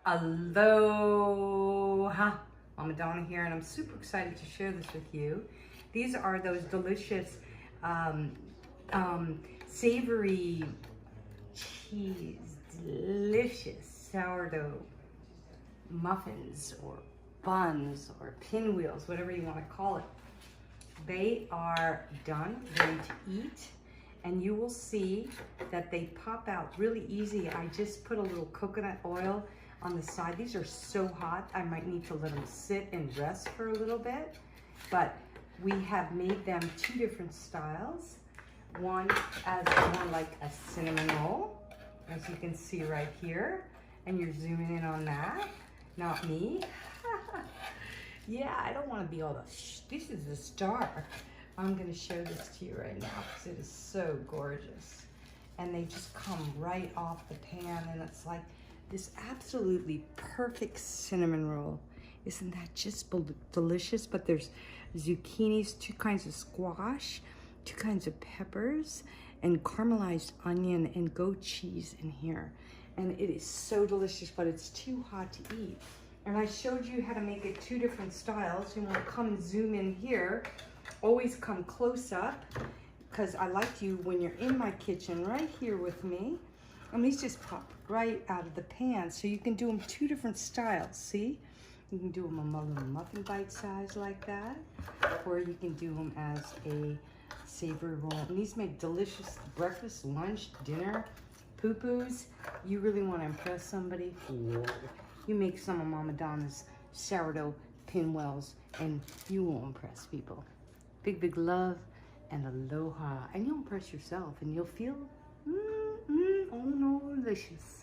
Aloha, Mama Donna here, and I'm super excited to share this with you. These are those delicious savory cheese, delicious sourdough muffins or buns or pinwheels, whatever you want to call it. They are done, ready to eat, and you will see that they pop out really easy. I just put a little coconut oil on the side. These are so hot, I might need to let them sit and rest for a little bit, but we have made them two different styles. One as more like a cinnamon roll, as you can see right here, and you're zooming in on that, not me. Yeah, I don't want to be all the this is the star. I'm going to show this to you right now because it is so gorgeous. And they just come right off the pan, and it's like this absolutely perfect cinnamon roll. Isn't that just delicious? But there's zucchinis, two kinds of squash, two kinds of peppers, and caramelized onion and goat cheese in here. And it is so delicious, but it's too hot to eat. And I showed you how to make it two different styles. You want to come and zoom in here. Always come close up, because I like you when you're in my kitchen right here with me. And these just pop right out of the pan. So you can do them two different styles, see? You can do them a little muffin bite size like that, or you can do them as a savory roll. And these make delicious breakfast, lunch, dinner, poo-poos. You really want to impress somebody? You make some of Mama Donna's sourdough pinwheels, and you will impress people. Big, big love and aloha. And you'll impress yourself, and you'll feel, oh-no-licious.